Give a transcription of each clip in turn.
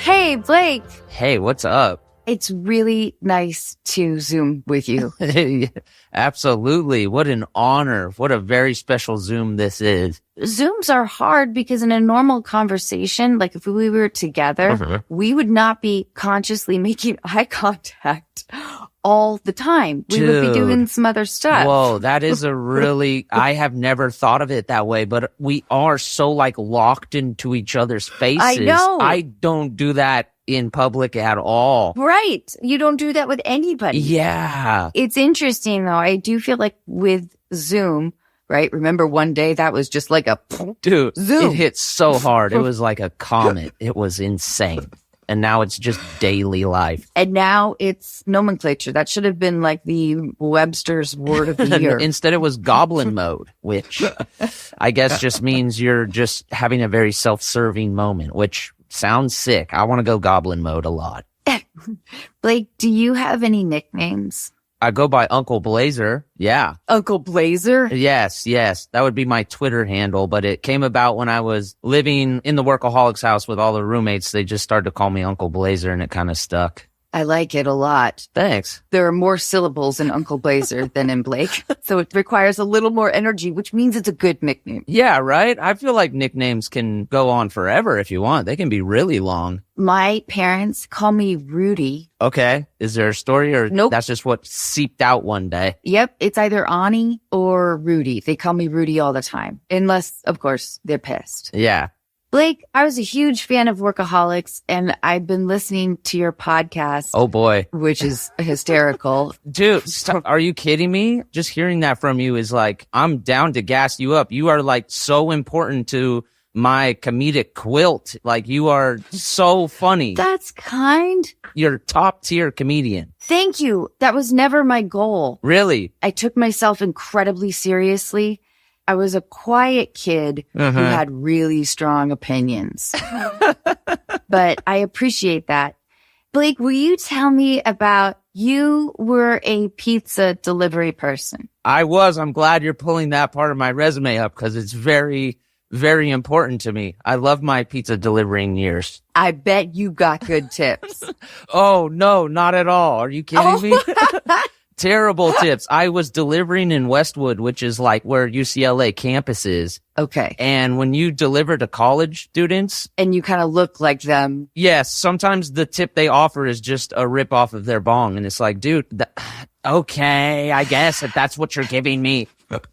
Hey, Blake. Hey, what's up? It's really nice to Zoom with you. Absolutely. What an honor. What a very special Zoom this is. Zooms are hard because in a normal conversation, like if we were together, we would not be consciously making eye contact all the time. We would be doing some other stuff. Whoa, that is a really, I have never thought of it that way, but we are so like locked into each other's faces. I know. I don't do that in public at all. Right. You don't do that with anybody. Yeah. It's interesting though. I do feel like with Zoom, right? Remember one day that was just like a dude, Zoom. It hit so hard. It was like a comet. It was insane. And now it's just daily life. And now it's nomenclature. That should have been like the Webster's word of the year. Instead, it was goblin mode, which I guess just means you're just having a very self-serving moment, which sounds sick. I want to go goblin mode a lot. Blake, do you have any nicknames? I go by Uncle Blazer. Yeah. Uncle Blazer? Yes. That would be my Twitter handle, but it came about when I was living in the Workaholics house with all the roommates. They just started to call me Uncle Blazer, and it kind of stuck. I like it a lot. Thanks. There are more syllables in Uncle Blazer than in Blake, so it requires a little more energy, which means it's a good nickname. Yeah, right? I feel like nicknames can go on forever if you want. They can be really long. My parents call me Rudy. Okay. Is there a story or Nope. That's just what seeped out one day? Yep, it's either Ani or Rudy. They call me Rudy all the time, unless, of course, they're pissed. Yeah. Blake, I was a huge fan of Workaholics, and I've been listening to your podcast. Oh, boy. Which is hysterical. Dude, stop. Are you kidding me? Just hearing that from you is like, I'm down to gas you up. You are like so important to my comedic quilt. Like, you are so funny. That's kind. You're a top tier comedian. Thank you. That was never my goal. Really? I took myself incredibly seriously. I was a quiet kid who had really strong opinions. But I appreciate that. Blake, will you tell me about you were a pizza delivery person? I was. I'm glad you're pulling that part of my resume up because it's very, very important to me. I love my pizza delivering years. I bet you got good tips. Oh, no, not at all. Are you kidding me? Terrible tips. I was delivering in Westwood, which is like where UCLA campus is. Okay. And when you deliver to college students. And you kind of look like them. Yes. Sometimes the tip they offer is just a rip off of their bong. And it's like, dude, okay, I guess if that's what you're giving me.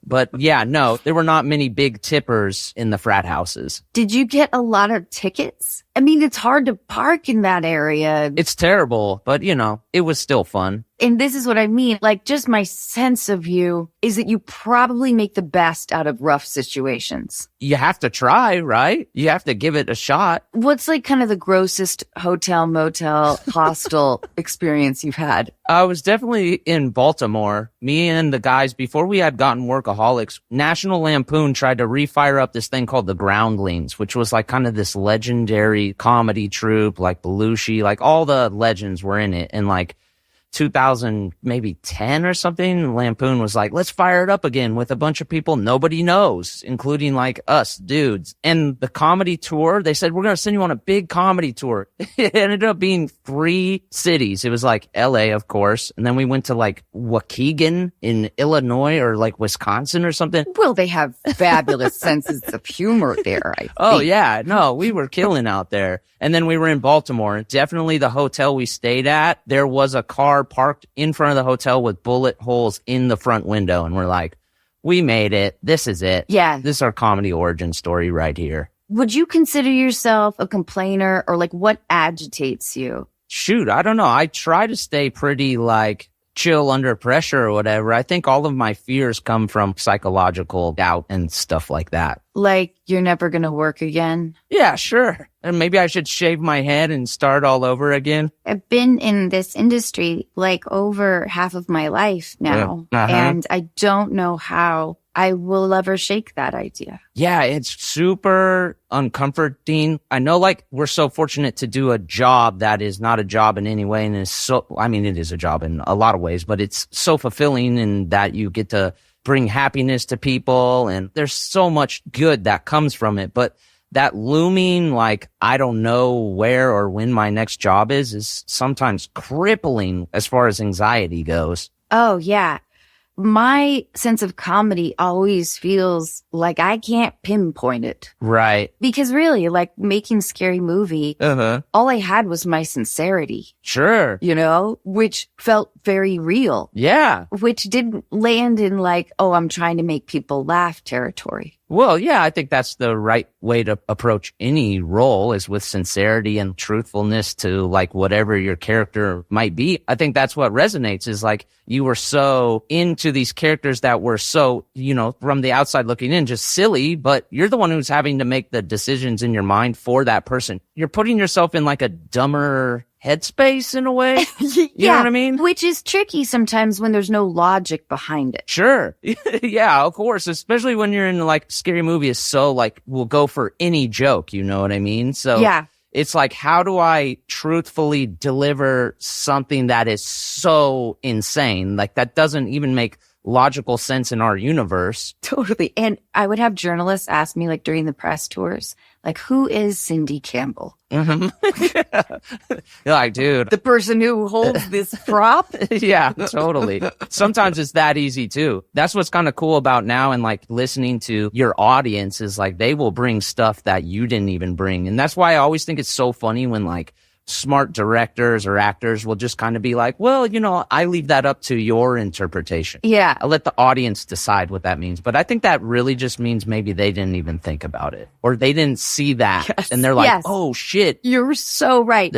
But yeah, no, there were not many big tippers in the frat houses. Did you get a lot of tickets? I mean, it's hard to park in that area. It's terrible, but you know, it was still fun. And this is what I mean. Like, just my sense of you is that you probably make the best out of rough situations. You have to try, right? You have to give it a shot. What's like kind of the grossest hotel, motel, hostel experience you've had? I was definitely in Baltimore. Me and the guys, before we had gotten Workaholics, National Lampoon tried to refire up this thing called The Groundlings, which was like kind of this legendary comedy troupe, like Belushi, like all the legends were in it. And like 2000, maybe 10 or something, Lampoon was like, let's fire it up again with a bunch of people nobody knows, including like us dudes. And the comedy tour, they said, we're going to send you on a big comedy tour. It ended up being 3 cities. It was like LA, of course. And then we went to like Waukegan in Illinois or like Wisconsin or something. Well, they have fabulous senses of humor there, I think. Oh, yeah. No, we were killing out there. And then we were in Baltimore. Definitely the hotel we stayed at, there was a car parked in front of the hotel with bullet holes in the front window. And we're like, we made it. This is it. Yeah. This is our comedy origin story right here. Would you consider yourself a complainer, or like what agitates you? Shoot, I don't know. I try to stay pretty like chill under pressure or whatever. I think all of my fears come from psychological doubt and stuff like that. Like you're never going to work again? Yeah, sure. And maybe I should shave my head and start all over again. I've been in this industry like over half of my life now, and I don't know how I will ever shake that idea. Yeah, it's super uncomforting. I know like we're so fortunate to do a job that is not a job in any way. And is so, I mean, it is a job in a lot of ways, but it's so fulfilling in that you get to bring happiness to people. And there's so much good that comes from it. But that looming, like, I don't know where or when my next job is sometimes crippling as far as anxiety goes. Oh, yeah. My sense of comedy always feels like I can't pinpoint it. Right. Because really, like making Scary Movie, all I had was my sincerity. Sure. You know, which felt very real. Yeah. Which didn't land in like, oh, I'm trying to make people laugh territory. Well, yeah, I think that's the right way to approach any role, is with sincerity and truthfulness to like whatever your character might be. I think that's what resonates, is like you were so into these characters that were so, you know, from the outside looking in, just silly, but you're the one who's having to make the decisions in your mind for that person. You're putting yourself in like a dumber headspace in a way. You know what I mean? Which is tricky sometimes when there's no logic behind it. Sure. Yeah, of course. Especially when you're in like Scary Movie is so like, we'll go for any joke. You know what I mean? So yeah. It's like, how do I truthfully deliver something that is so insane? Like that doesn't even make logical sense in our universe. Totally. And I would have journalists ask me like during the press tours, like, who is Cindy Campbell? You're like, dude. The person who holds this prop? Yeah, totally. Sometimes it's that easy too. That's what's kind of cool about now, and like listening to your audience is like they will bring stuff that you didn't even bring. And that's why I always think it's so funny when like smart directors or actors will just kind of be like, well, you know, I leave that up to your interpretation. Yeah. I let the audience decide what that means. But I think that really just means maybe they didn't even think about it, or they didn't see that. Yes. And they're like, oh shit. You're so right.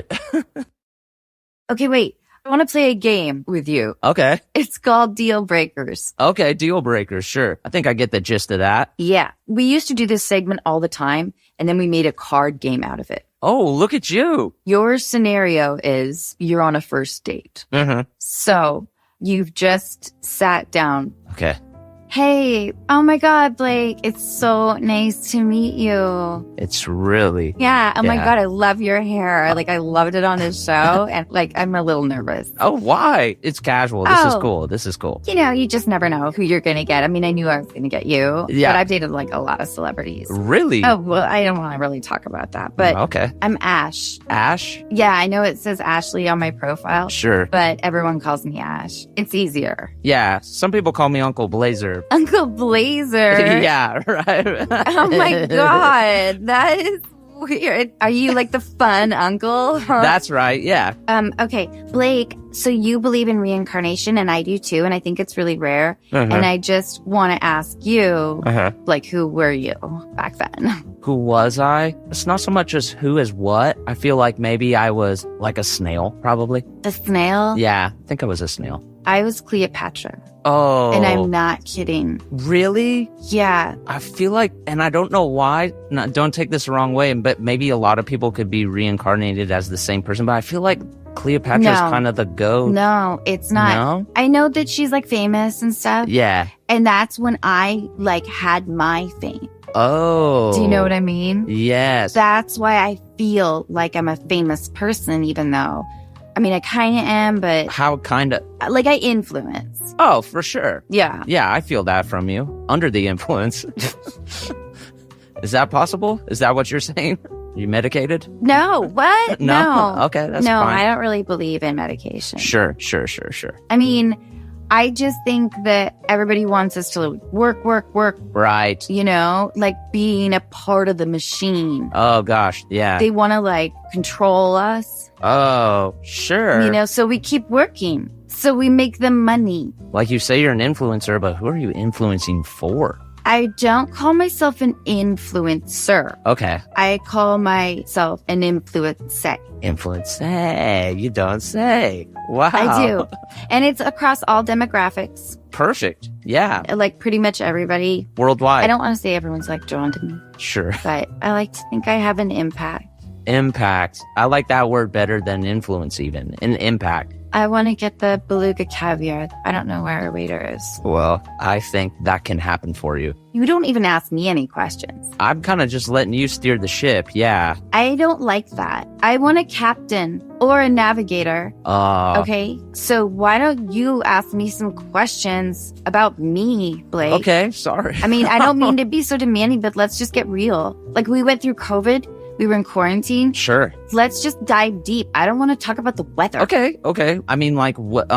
Okay, wait. I want to play a game with you. Okay. It's called Deal Breakers. Okay, Deal Breakers, sure. I think I get the gist of that. Yeah. We used to do this segment all the time, and then we made a card game out of it. Oh, look at you. Your scenario is you're on a first date. So you've just sat down. Okay. Hey, oh my God, Blake, it's so nice to meet you. It's really. Yeah. Oh my God, I love your hair. Like, I loved it on this show. And like, I'm a little nervous. Oh, why? It's casual. This is cool. This is cool. You know, you just never know who you're going to get. I mean, I knew I was going to get you. Yeah. But I've dated like a lot of celebrities. Really? Oh, well, I don't want to really talk about that. But okay. I'm Ash. Ash? Yeah, I know it says Ashley on my profile. Sure. But everyone calls me Ash. It's easier. Yeah. Some people call me Uncle Blazer. Uncle Blazer. Yeah, right. Oh my God. That is weird. Are you like the fun uncle? That's right. Yeah. Okay. Blake, so you believe in reincarnation, and I do too. And I think it's really rare. And I just want to ask you, like, who were you back then? Who was I? It's not so much as who is what. I feel like maybe I was like a snail, probably. A snail? Yeah, I think I was a snail. I was Cleopatra. Oh. And I'm not kidding. Really? Yeah. I feel like, and I don't know why, don't take this the wrong way, but maybe a lot of people could be reincarnated as the same person, but I feel like Cleopatra's kind of the GOAT. No, it's not. No? I know that she's like famous and stuff. Yeah. And that's when I like had my fame. Oh. Do you know what I mean? Yes. That's why I feel like I'm a famous person, even though, I mean, I kind of am, but... How kind of? Like, I influence. Oh, for sure. Yeah. Yeah, I feel that from you. Under the influence. Is that possible? Is that what you're saying? You medicated? No. What? No. Okay, that's no, fine. I don't really believe in medication. Sure. I mean, I just think that everybody wants us to work. Right. You know, like being a part of the machine. Oh, gosh. Yeah. They want to like control us. Oh, sure. You know, so we keep working. So we make them money. Like you say, you're an influencer, but who are you influencing for? I don't call myself an influencer. Okay. I call myself an influencer. Influencer. You don't say. Wow. I do. And it's across all demographics. Perfect. Yeah. Like pretty much everybody. Worldwide. I don't want to say everyone's like drawn to me. Sure. But I like to think I have an impact. Impact. I like that word better than influence even. An impact. I want to get the beluga caviar. I don't know where our waiter is. Well, I think that can happen for you. You don't even ask me any questions. I'm kind of just letting you steer the ship, yeah. I don't like that. I want a captain or a navigator. Okay? So why don't you ask me some questions about me, Blake? Okay, sorry. I mean, I don't mean to be so demanding, but let's just get real. Like, we went through COVID. We were in quarantine. Sure. Let's just dive deep. I don't want to talk about the weather. Okay. I mean, like, what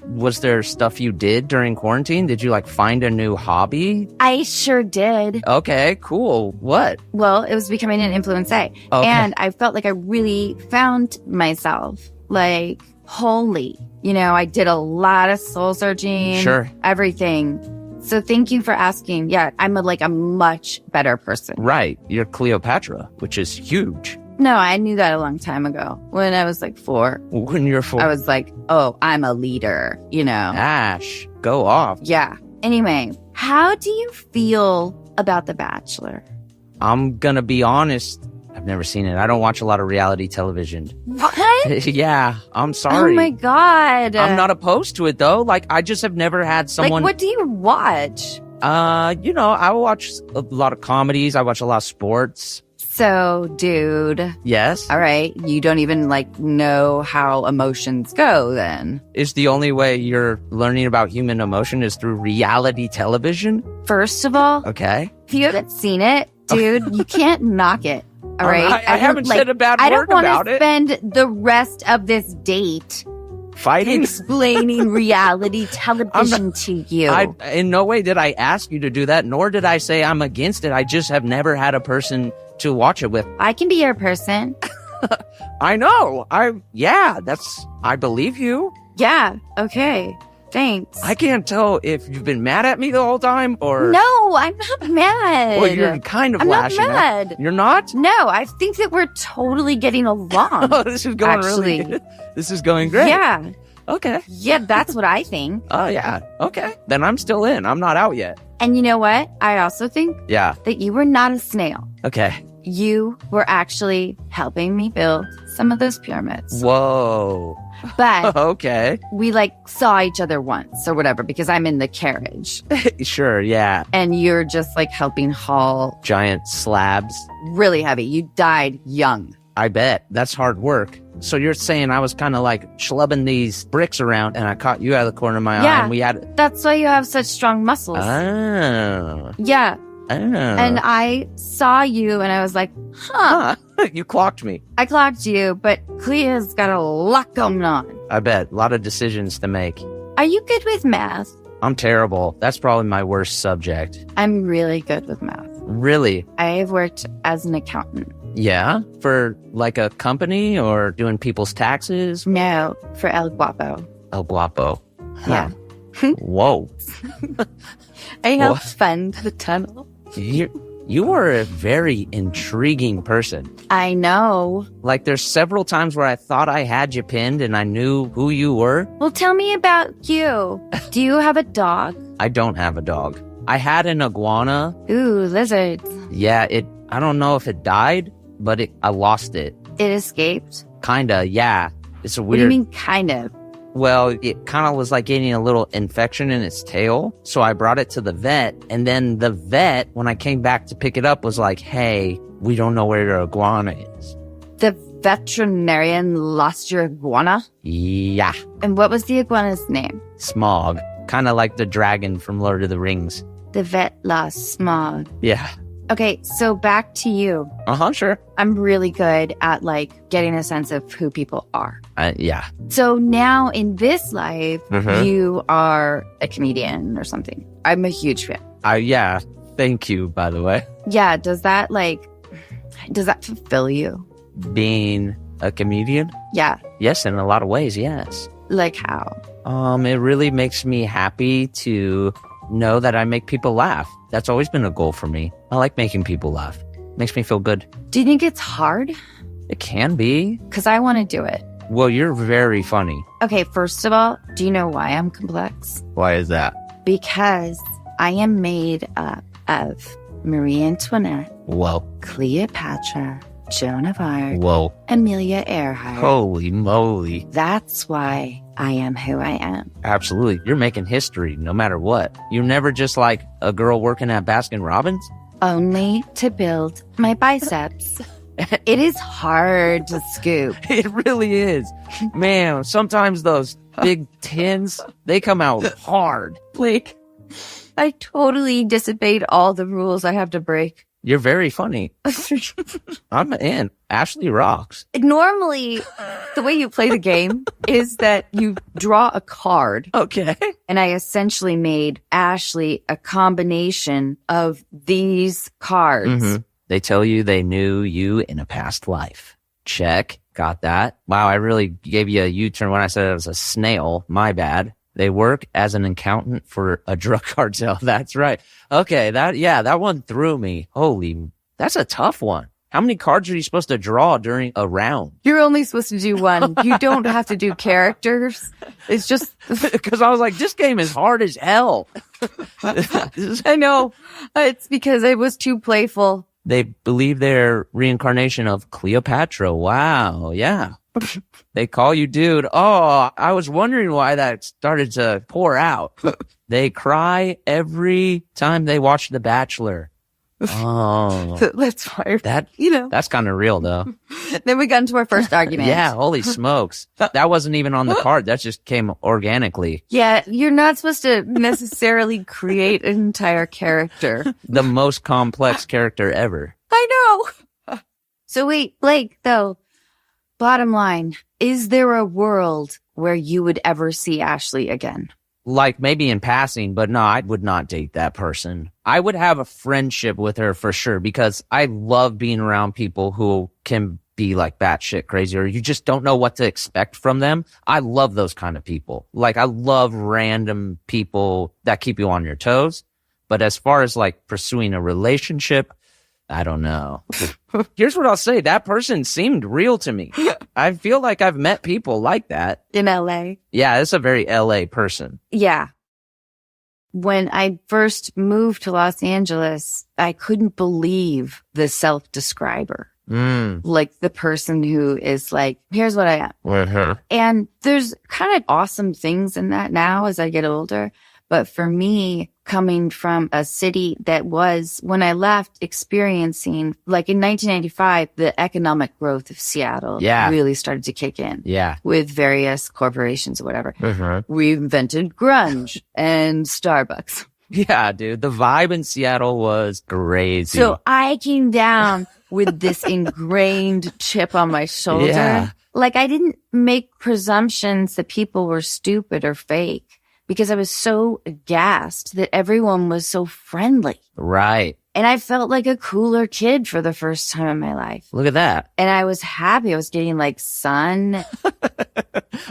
was there stuff you did during quarantine? Did you, like, find a new hobby? I sure did. Okay, cool. What? Well, it was becoming an influencer. Okay. And I felt like I really found myself, like, holy. You know, I did a lot of soul searching. Sure. Everything. So thank you for asking. Yeah, I'm a much better person. Right. You're Cleopatra, which is huge. No, I knew that a long time ago. When I was 4. When you're 4. I was like, oh, I'm a leader, you know. Ash, go off. Yeah. Anyway, how do you feel about The Bachelor? I'm gonna be honest. I've never seen it. I don't watch a lot of reality television. What? Yeah, I'm sorry. Oh my God. I'm not opposed to it though. Like, I just have never had someone. Like, what do you watch? I watch a lot of comedies. I watch a lot of sports. So, dude. Yes. All right. You don't even know how emotions go then. Is the only way you're learning about human emotion is through reality television? First of all. Okay. If you haven't seen it, dude, you can't knock it. All right. I haven't said a bad word about it. I don't want to spend the rest of this date fighting, explaining reality television to you. In no way did I ask you to do that, nor did I say I'm against it. I just have never had a person to watch it with. I can be your person. I know. I believe you. Yeah. Okay. Thanks. I can't tell if you've been mad at me the whole time or... No, I'm not mad. Well, you're kind of lashing out. I'm not mad. You're not? No, I think that we're totally getting along. Oh, this is going really good. This is going great. Yeah. Okay. Yeah, that's what I think. Oh, yeah. Okay. Then I'm still in. I'm not out yet. And you know what? I also think that you were not a snail. Okay. You were actually helping me build some of those pyramids. Whoa. But okay. We saw each other once or whatever because I'm in the carriage. Sure, yeah. And you're just helping haul giant slabs. Really heavy. You died young. I bet. That's hard work. So you're saying I was kind of schlubbing these bricks around and I caught you out of the corner of my eye and we had... That's why you have such strong muscles. Oh. Yeah. Oh. And I saw you and I was like, huh. You clocked me. I clocked you, but Clea's got a lot going on. I bet. A lot of decisions to make. Are you good with math? I'm terrible. That's probably my worst subject. I'm really good with math. Really? I have worked as an accountant. Yeah? For a company or doing people's taxes? No, for El Guapo. El Guapo. Huh. Yeah. Whoa. I helped fund the tunnel. You are a very intriguing person. I know. There's several times where I thought I had you pinned and I knew who you were. Well, tell me about you. Do you have a dog? I don't have a dog. I had an iguana. Ooh, lizards. Yeah, I don't know if it died, but I lost it. It escaped? Kinda, yeah. It's a weird... What do you mean, kind of? Well, it kind of was getting a little infection in its tail. So I brought it to the vet. And then the vet, when I came back to pick it up, was like, hey, we don't know where your iguana is. The veterinarian lost your iguana? Yeah. And what was the iguana's name? Smog. Kind of like the dragon from Lord of the Rings. The vet lost Smog. Yeah. Okay, so back to you. Sure. I'm really good at getting a sense of who people are. Yeah. So now in this life, you are a comedian or something. I'm a huge fan. Yeah. Thank you, by the way. Yeah. Does that fulfill you? Being a comedian? Yeah. Yes, in a lot of ways, yes. Like how? It really makes me happy to know that I make people laugh. That's always been a goal for me. I like making people laugh. Makes me feel good. Do you think it's hard? It can be. Because I want to do it. Well, you're very funny. Okay, first of all, do you know why I'm complex? Why is that? Because I am made up of Marie Antoinette, Whoa. Cleopatra, Joan of Arc, Whoa. Amelia Earhart. Holy moly. That's why I am who I am. Absolutely. You're making history no matter what. You're never just like a girl working at Baskin Robbins? Only to build my biceps. It is hard to scoop. It really is. Man, sometimes those big tins, they come out hard. Blake, I totally dissipate all the rules I have to break. You're very funny. I'm in. Ashley rocks. Normally, the way you play the game is that you draw a card. Okay. And I essentially made Ashley a combination of these cards. Mm-hmm. They tell you they knew you in a past life. Check. Got that. Wow, I really gave you a U-turn when I said it was a snail. My bad. They work as an accountant for a drug cartel. That's right. Okay, that one threw me. Holy, that's a tough one. How many cards are you supposed to draw during a round? You're only supposed to do one. You don't have to do characters. It's just... Because I was like, this game is hard as hell. I know. It's because it was too playful. They believe they're reincarnation of Cleopatra. Wow, yeah. They call you dude. Oh, I was wondering why that started to pour out. They cry every time they watch The Bachelor. Oh. That's fire. That's kind of real though. Then we got into our first argument. Yeah, holy smokes. That wasn't even on the card. That just came organically. Yeah, you're not supposed to necessarily create an entire character. The most complex character ever. I know. So wait, Blake, though, bottom line, is there a world where you would ever see Ashley again? Like maybe in passing, but no, I would not date that person. I would have a friendship with her for sure because I love being around people who can be like batshit crazy or you just don't know what to expect from them. I love those kind of people. Like I love random people that keep you on your toes. But as far as like pursuing a relationship, I don't know. Here's what I'll say. That person seemed real to me. I feel like I've met people like that. In LA? Yeah, it's a very LA person. Yeah. When I first moved to Los Angeles, I couldn't believe the self-describer. Like the person who is like, here's what I am. And there's kind of awesome things in that now as I get older. But for me, coming from a city that was, when I left, experiencing, like in 1995, the economic growth of Seattle really started to kick in. Yeah. With various corporations or whatever. We invented grunge and Starbucks. Yeah, dude. The vibe in Seattle was crazy. So I came down with this ingrained chip on my shoulder. Yeah. Like I didn't make presumptions that people were stupid or fake. Because I was so aghast that everyone was so friendly. Right. And I felt like a cooler kid for the first time in my life. Look at that. And I was happy. I was getting like sun.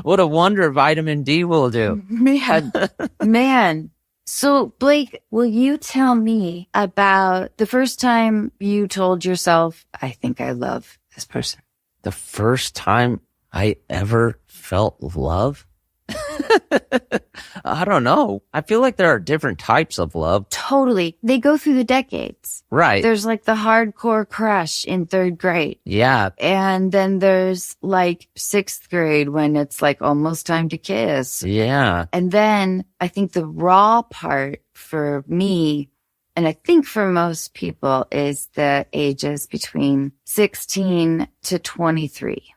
What a wonder vitamin D will do. Man. So Blake, will you tell me about the first time you told yourself, I think I love this person? The first time I ever felt love? I don't know. I feel like there are different types of love. Totally. They go through the decades. Right. There's like the hardcore crush in 3rd grade. Yeah. And then there's like 6th grade when it's like almost time to kiss. Yeah. And then I think the raw part for me, and I think for most people, is the ages between 16 to 23.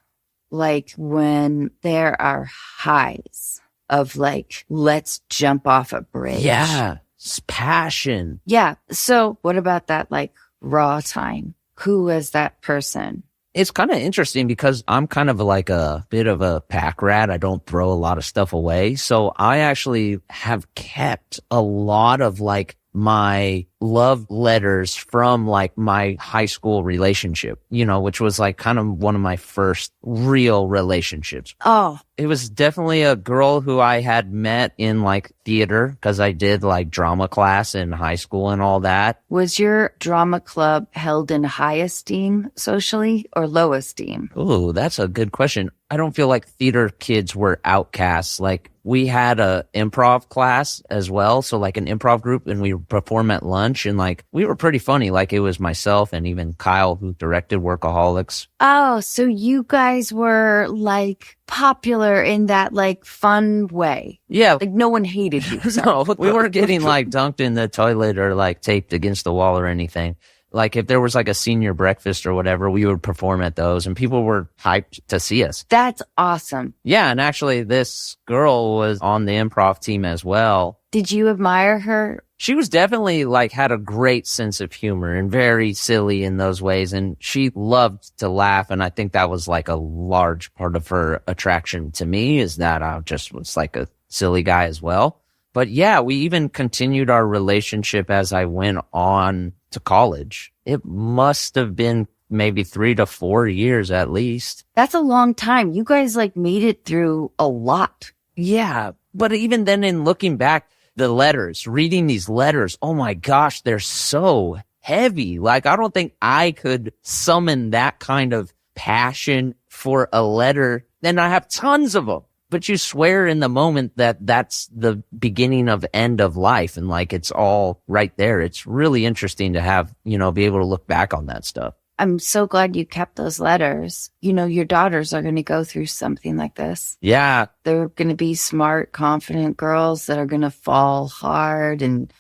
Like when there are highs of like, let's jump off a bridge. Yeah. It's passion. Yeah. So what about that like raw time? Who was that person? It's kind of interesting because I'm kind of like a bit of a pack rat. I don't throw a lot of stuff away. So I actually have kept a lot of like my love letters from like my high school relationship, you know, which was like kind of one of my first real relationships. Oh, It was definitely a girl who I had met in like theater because I did like drama class in high school and all that. Was your drama club held in high esteem socially or low esteem? Ooh, that's a good question. I don't feel like theater kids were outcasts. Like we had a improv class as well. So like an improv group, and we would perform at lunch, and like we were pretty funny. Like it was myself and even Kyle who directed Workaholics. Oh, so you guys were like popular in that like fun way. Yeah. Like no one hated you. No, we weren't getting like dunked in the toilet or like taped against the wall or anything. Like if there was like a senior breakfast or whatever, we would perform at those and people were hyped to see us. That's awesome. Yeah. And actually this girl was on the improv team as well. Did you admire her? She was definitely like had a great sense of humor and very silly in those ways. And she loved to laugh. And I think that was like a large part of her attraction to me, is that I just was like a silly guy as well. But yeah, we even continued our relationship as I went on to college. It must have been maybe 3 to 4 years at least. That's a long time. You guys like made it through a lot. Yeah. But even then, in looking back, the letters, reading these letters, oh my gosh, they're so heavy. Like, I don't think I could summon that kind of passion for a letter. And I have tons of them. But you swear in the moment that that's the beginning of end of life. And like, it's all right there. It's really interesting to have, be able to look back on that stuff. I'm so glad you kept those letters. Your daughters are going to go through something like this. Yeah. They're going to be smart, confident girls that are going to fall hard and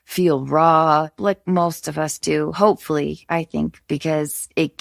feel raw, like most of us do. Hopefully, I think, because it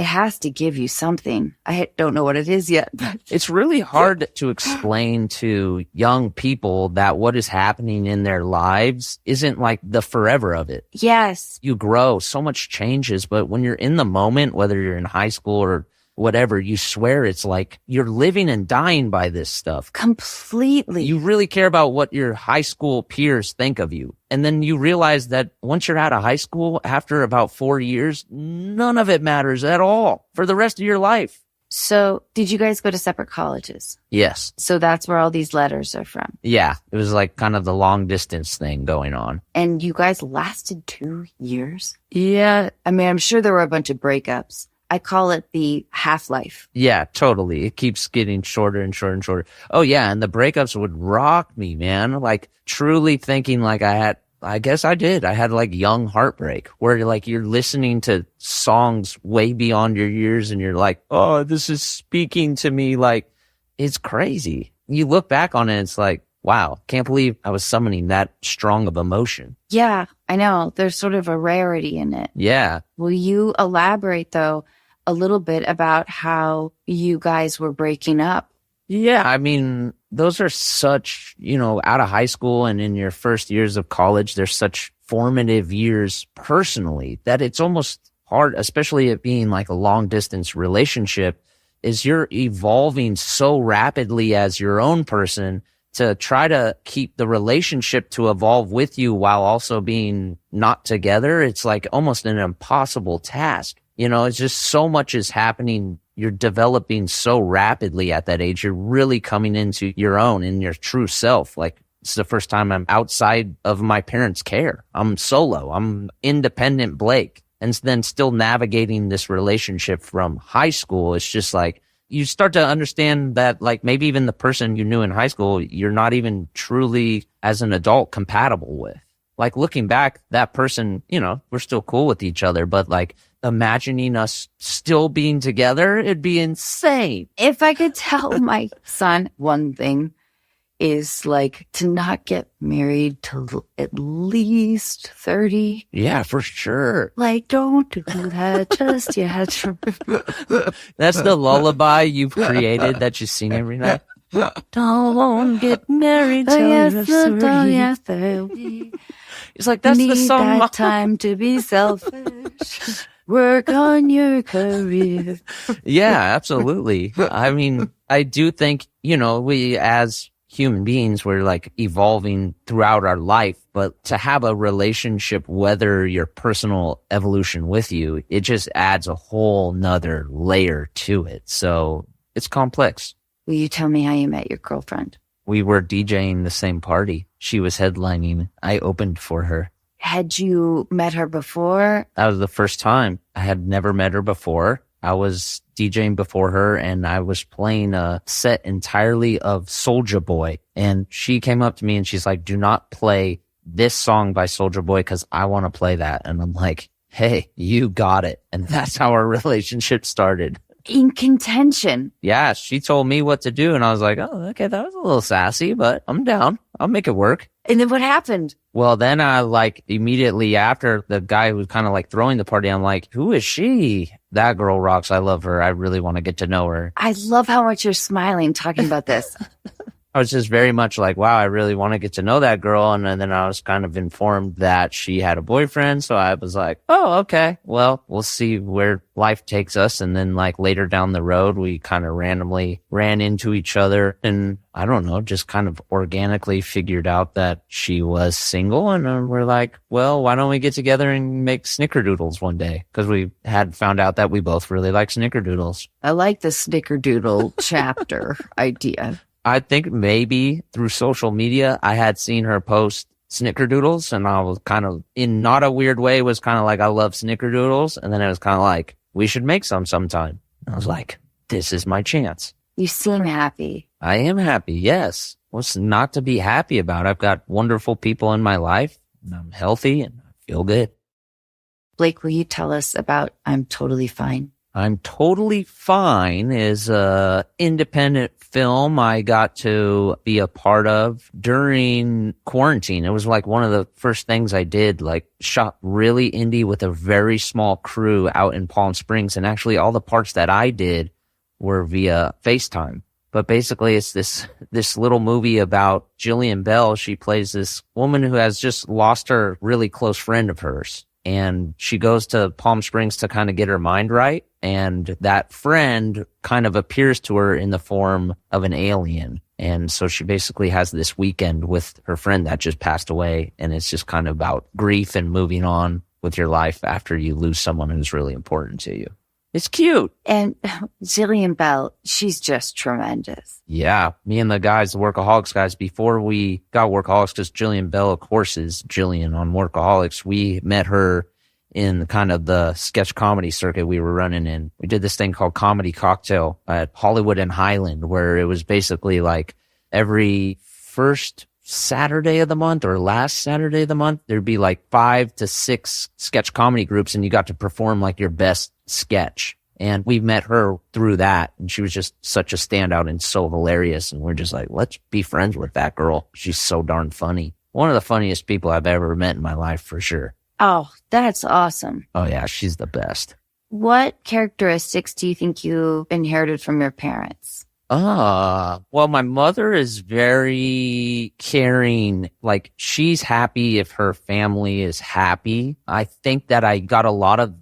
has to give you something. I don't know what it is yet. But it's really hard to explain to young people that what is happening in their lives isn't like the forever of it. Yes. You grow, so much changes, but when you're in the moment, whether you're in high school or whatever, you swear it's like you're living and dying by this stuff. Completely. You really care about what your high school peers think of you. And then you realize that once you're out of high school, after about 4 years, none of it matters at all for the rest of your life. So did you guys go to separate colleges? Yes. So that's where all these letters are from. Yeah. It was like kind of the long distance thing going on. And you guys lasted 2 years? Yeah. I mean, I'm sure there were a bunch of breakups. I call it the half-life. Yeah, totally. It keeps getting shorter and shorter and shorter. Oh, yeah. And the breakups would rock me, man. Like truly thinking like I guess I did. I had like young heartbreak where like you're listening to songs way beyond your years and you're like, oh, this is speaking to me. Like it's crazy. You look back on it, it's like, wow, can't believe I was summoning that strong of emotion. Yeah, I know. There's sort of a rarity in it. Yeah. Will you elaborate, though, a little bit about how you guys were breaking up? Yeah, I mean, those are such, out of high school and in your first years of college, they're such formative years personally that it's almost hard, especially it being like a long distance relationship, is you're evolving so rapidly as your own person to try to keep the relationship to evolve with you while also being not together. It's like almost an impossible task. It's just so much is happening. You're developing so rapidly at that age. You're really coming into your own and your true self. Like it's the first time I'm outside of my parents' care. I'm solo. I'm independent Blake. And then still navigating this relationship from high school. It's just like, you start to understand that like maybe even the person you knew in high school, you're not even truly as an adult compatible with. Like looking back, that person, we're still cool with each other, but like imagining us still being together, it'd be insane. If I could tell my son one thing is like to not get married till at least 30. Yeah, for sure. Like, don't do that just yet. That's the lullaby you've created that you sing every night. Don't get married till you're 30. It's like, that's the song. That time to be selfish. Work on your career. Yeah, absolutely. I mean, I do think, we as human beings, we're like evolving throughout our life, but to have a relationship, whether your personal evolution with you, it just adds a whole nother layer to it. So It's complex. Will you tell me how you met your girlfriend? We were DJing the same party. She was headlining. I opened for her. Had you met her before? That was the first time. I had never met her before. I was DJing before her, and I was playing a set entirely of Soulja Boy. And she came up to me and she's like, do not play this song by Soulja Boy because I want to play that. And I'm like, hey, you got it. And that's how our relationship started. In contention. Yeah, she told me what to do, and I was like, oh, okay, that was a little sassy, but I'm down. I'll make it work. And then what happened? Well, then I immediately after the guy who was kind of throwing the party, I'm like, who is she? That girl rocks. I love her. I really want to get to know her. I love how much you're smiling talking about this. I was just very much like, wow, I really want to get to know that girl. And then I was kind of informed that she had a boyfriend. So I was like, oh, okay, well, we'll see where life takes us. And then later down the road, we kind of randomly ran into each other. And I don't know, just kind of organically figured out that she was single. And we're like, well, why don't we get together and make snickerdoodles one day? Because we had found out that we both really like snickerdoodles. I like the snickerdoodle chapter idea. I think maybe through social media, I had seen her post snickerdoodles, and I was kind of, in not a weird way, was kind of like, I love snickerdoodles. And then it was kind of like, we should make some sometime. And I was like, this is my chance. You seem happy. I am happy, yes. What's not to be happy about? I've got wonderful people in my life, and I'm healthy, and I feel good. Blake, will you tell us about I'm Totally Fine? I'm Totally Fine is a independent film I got to be a part of during quarantine. It was one of the first things I did, shot really indie with a very small crew out in Palm Springs. And actually all the parts that I did were via FaceTime. But basically it's this little movie about Jillian Bell. She plays this woman who has just lost her really close friend of hers. And she goes to Palm Springs to kind of get her mind right. And that friend kind of appears to her in the form of an alien. And so she basically has this weekend with her friend that just passed away. And it's just kind of about grief and moving on with your life after you lose someone who's really important to you. It's cute. And Jillian Bell, she's just tremendous. Yeah. Me and the guys, the Workaholics guys, before we got Workaholics, because Jillian Bell, of course, is Jillian on Workaholics, we met her in kind of the sketch comedy circuit we were running in. We did this thing called Comedy Cocktail at Hollywood and Highland, where it was basically every first Saturday of the month or last Saturday of the month, there'd be 5 to 6 sketch comedy groups, and you got to perform your best sketch. And we met her through that, and she was just such a standout and so hilarious. And we're just let's be friends with that girl. She's so darn funny. One of the funniest people I've ever met in my life, for sure. Oh, that's awesome. Oh yeah, she's the best. What characteristics do you think you inherited from your parents? Well, my mother is very caring. She's happy if her family is happy. I think that I got a lot of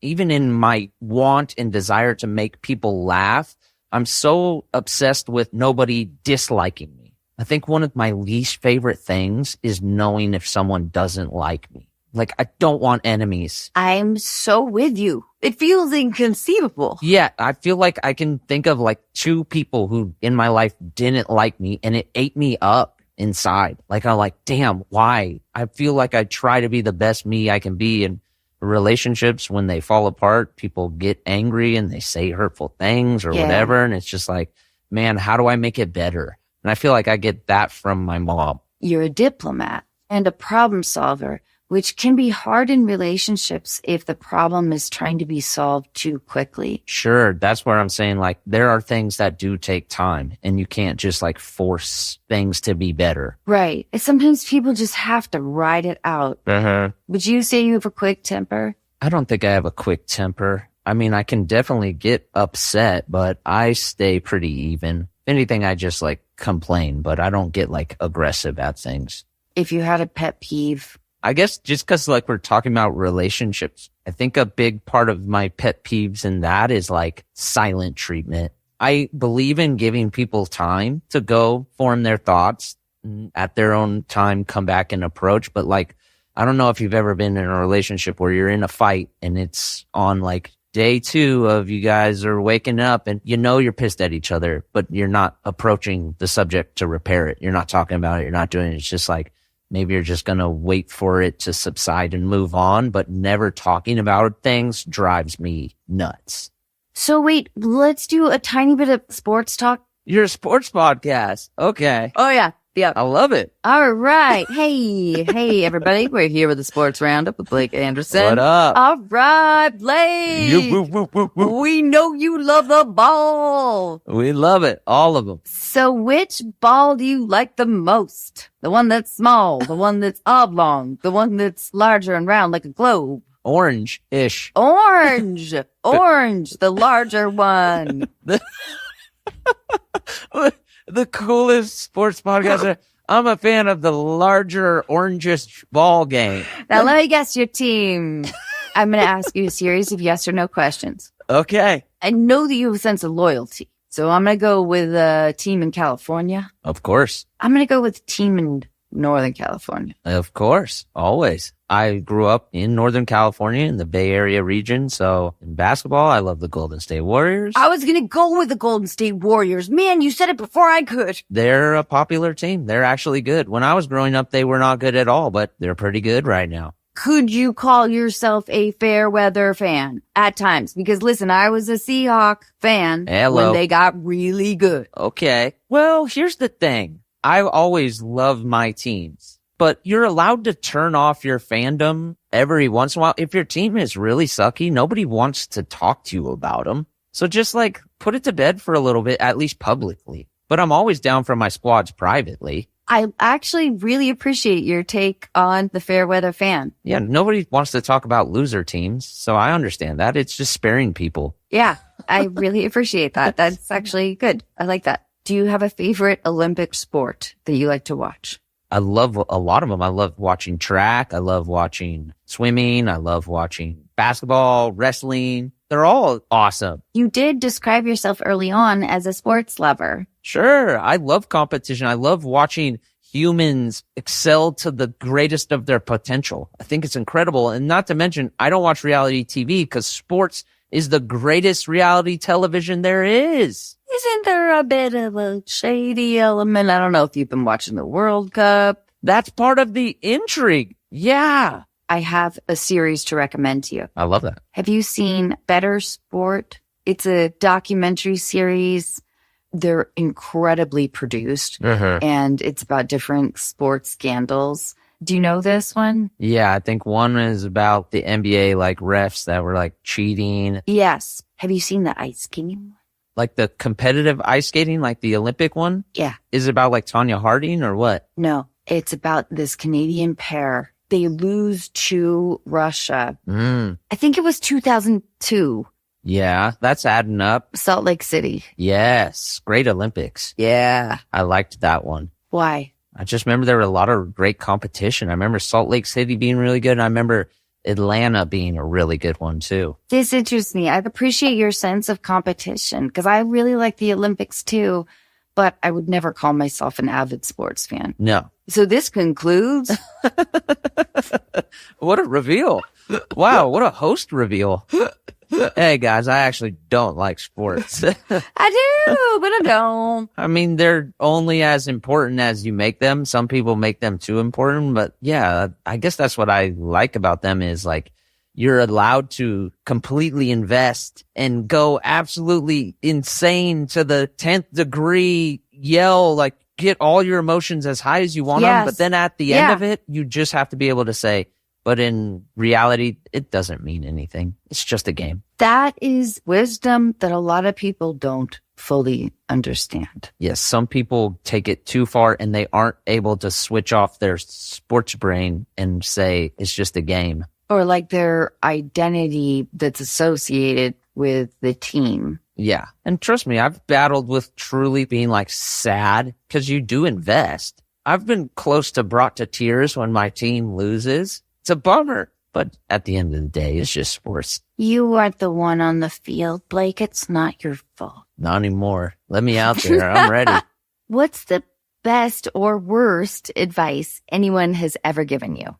even in my want and desire to make people laugh, I'm so obsessed with nobody disliking me. I think one of my least favorite things is knowing if someone doesn't like me. I don't want enemies. I'm so with you. It feels inconceivable. Yeah, I feel like I can think of 2 people who in my life didn't like me, and it ate me up inside. I'm damn, why? I feel like I try to be the best me I can be. And relationships, when they fall apart, people get angry and they say hurtful things or whatever. And it's just man, how do I make it better? And I feel like I get that from my mom. You're a diplomat and a problem solver, which can be hard in relationships if the problem is trying to be solved too quickly. Sure. That's where I'm saying there are things that do take time, and you can't just force things to be better. Right. Sometimes people just have to ride it out. Uh-huh. Would you say you have a quick temper? I don't think I have a quick temper. I mean, I can definitely get upset, but I stay pretty even. If anything, I just complain, but I don't get aggressive at things. If you had a pet peeve, I guess just because we're talking about relationships, I think a big part of my pet peeves in that is silent treatment. I believe in giving people time to go form their thoughts at their own time, come back and approach. But I don't know if you've ever been in a relationship where you're in a fight and it's on day 2 of you guys are waking up and you know you're pissed at each other, but you're not approaching the subject to repair it. You're not talking about it. You're not doing it. It's just like, maybe you're just going to wait for it to subside and move on, but never talking about things drives me nuts. So wait, let's do a tiny bit of sports talk. You're a sports podcast. Okay. Oh, yeah. Yeah. I love it. All right. Hey, everybody. We're here with the Sports Roundup with Blake Anderson. What up? All right, Blake. We know you love the ball. We love it. All of them. So which ball do you like the most? The one that's small, the one that's oblong, the one that's larger and round like a globe? Orange-ish. Orange, the larger one. The coolest sports podcast. I'm a fan of the larger orangish ball game. Now let me guess your team. I'm going to ask you a series of yes or no questions. Okay. I know that you have a sense of loyalty. So I'm going to go with a team in California. Of course. I'm going to go with a team in Northern California. Of course. Always. I grew up in Northern California in the Bay Area region. So in basketball, I love the Golden State Warriors. I was going to go with the Golden State Warriors. Man, you said it before I could. They're a popular team. They're actually good. When I was growing up, they were not good at all, but they're pretty good right now. Could you call yourself a fair weather fan at times? Because listen, I was a Seahawk fan when they got really good. Okay. Well, here's the thing. I always love my teams, but you're allowed to turn off your fandom every once in a while. If your team is really sucky, nobody wants to talk to you about them. So just like put it to bed for a little bit, at least publicly. But I'm always down for my squads privately. I actually really appreciate your take on the fair weather fan. Yeah, nobody wants to talk about loser teams, so I understand that. It's just sparing people. Yeah, I really appreciate that. That's actually good. I like that. Do you have a favorite Olympic sport that you like to watch? I love a lot of them. I love watching track. I love watching swimming. I love watching basketball, wrestling. They're all awesome. You did describe yourself early on as a sports lover. Sure. I love competition. I love watching humans excel to the greatest of their potential. I think it's incredible. And not to mention, I don't watch reality TV because sports is the greatest reality television there is. Isn't there a bit of a shady element? I don't know if you've been watching the World Cup. That's part of the intrigue. Yeah. I have a series to recommend to you. I love that. Have you seen Better Sport? It's a documentary series. They're incredibly produced, and it's about different sports scandals. Do you know this one? Yeah, I think one is about the NBA, like refs that were like cheating. Yes. Have you seen the ice skating one? Like the competitive ice skating, like the Olympic one? Yeah. Is it about like Tanya Harding or what? No, it's about this Canadian pair. They lose to Russia. I think it was 2002. Yeah, that's adding up. Salt Lake City. Yes. Great Olympics. Yeah. I liked that one. Why? I just remember there were a lot of great competition. I remember Salt Lake City being really good. And I remember Atlanta being a really good one too. This interests me. I appreciate your sense of competition because I really like the Olympics too, but I would never call myself an avid sports fan. No. So this concludes. What a reveal. Wow, what a host reveal. Hey guys, I actually don't like sports. I do, but I don't. I mean, they're only as important as you make them. Some people make them too important, but yeah, I guess that's what I like about them is like you're allowed to completely invest and go absolutely insane to the 10th degree, yell, like get all your emotions as high as you want them. But then at the end of it, you just have to be able to say, but in reality, it doesn't mean anything. It's just a game. That is wisdom that a lot of people don't fully understand. Yes, some people take it too far and they aren't able to switch off their sports brain and say it's just a game. Or like their identity that's associated with the team. Yeah. And trust me, I've battled with truly being like sad because you do invest. I've been close to brought to tears when my team loses. It's a bummer, but at the end of the day, it's just sports. You aren't the one on the field, Blake. It's not your fault. Not anymore. Let me out there. I'm ready. What's the best or worst advice anyone has ever given you?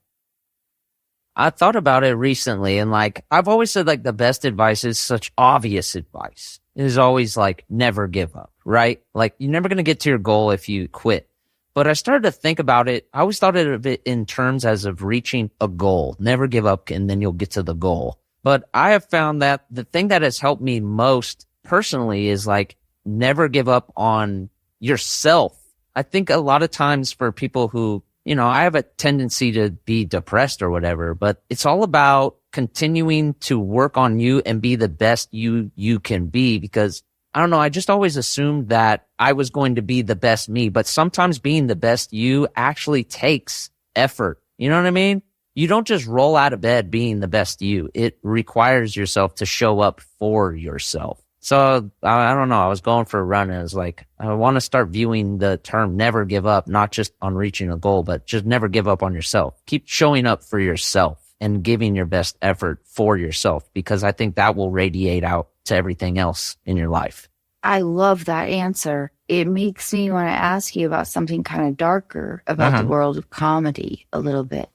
I thought about it recently, and like, I've always said, like, the best advice is such obvious advice. It is always like, never give up, right? Like, you're never going to get to your goal if you quit. But I started to think about it. I always thought of it in terms as of reaching a goal. Never give up, and then you'll get to the goal. But I have found that the thing that has helped me most personally is like, never give up on yourself. I think a lot of times for people who, I have a tendency to be depressed or whatever, but it's all about continuing to work on you and be the best you can be, because I don't know, I just always assumed that I was going to be the best me, but sometimes being the best you actually takes effort. You know what I mean? You don't just roll out of bed being the best you. It requires yourself to show up for yourself. So I don't know. I was going for a run and I was like, I want to start viewing the term never give up, not just on reaching a goal, but just never give up on yourself. Keep showing up for yourself and giving your best effort for yourself, because I think that will radiate out to everything else in your life. I love that answer. It makes me want to ask you about something kind of darker about the world of comedy a little bit.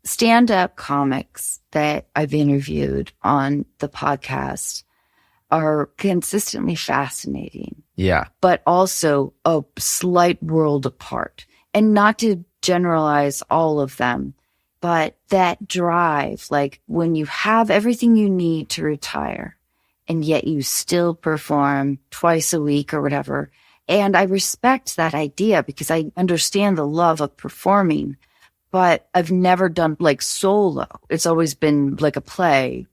Stand-up comics that I've interviewed on the podcast are consistently fascinating. Yeah. But also a slight world apart. And not to generalize all of them, but that drive, like when you have everything you need to retire and yet you still perform twice a week or whatever. And I respect that idea because I understand the love of performing, but I've never done like solo. It's always been like a play.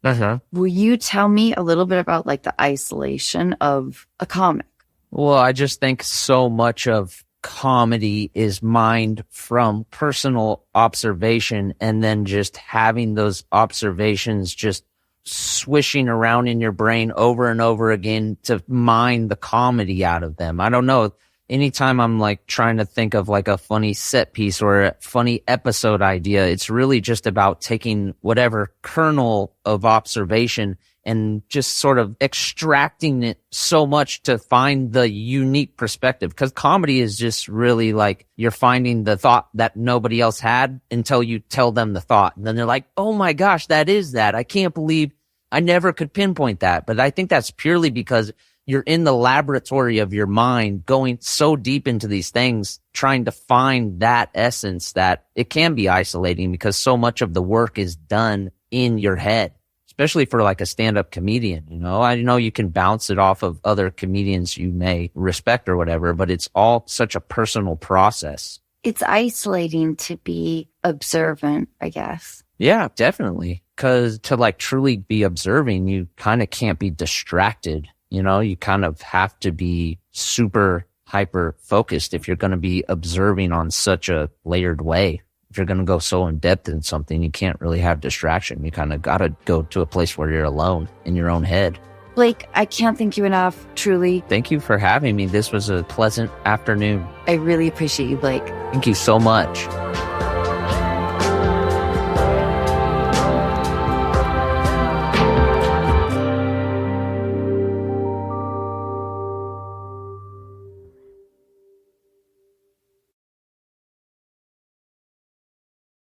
Will you tell me a little bit about like the isolation of a comic? Well, I just think so much of comedy is mined from personal observation, and then just having those observations just swishing around in your brain over and over again to mine the comedy out of them. I don't know. Anytime I'm like trying to think of like a funny set piece or a funny episode idea, it's really just about taking whatever kernel of observation and just sort of extracting it so much to find the unique perspective. Because comedy is just really like you're finding the thought that nobody else had until you tell them the thought. And then they're like, oh my gosh, that is that. I can't believe I never could pinpoint that. But I think that's purely because you're in the laboratory of your mind going so deep into these things, trying to find that essence, that it can be isolating because so much of the work is done in your head, especially for like a stand-up comedian. I know you can bounce it off of other comedians you may respect or whatever, but it's all such a personal process. It's isolating to be observant, I guess. Yeah, definitely. Because to like truly be observing, you kind of can't be distracted. You kind of have to be super hyper focused if you're going to be observing on such a layered way. If you're going to go so in depth in something, you can't really have distraction. You kind of got to go to a place where you're alone in your own head. Blake, I can't thank you enough, truly. Thank you for having me. This was a pleasant afternoon. I really appreciate you, Blake. Thank you so much.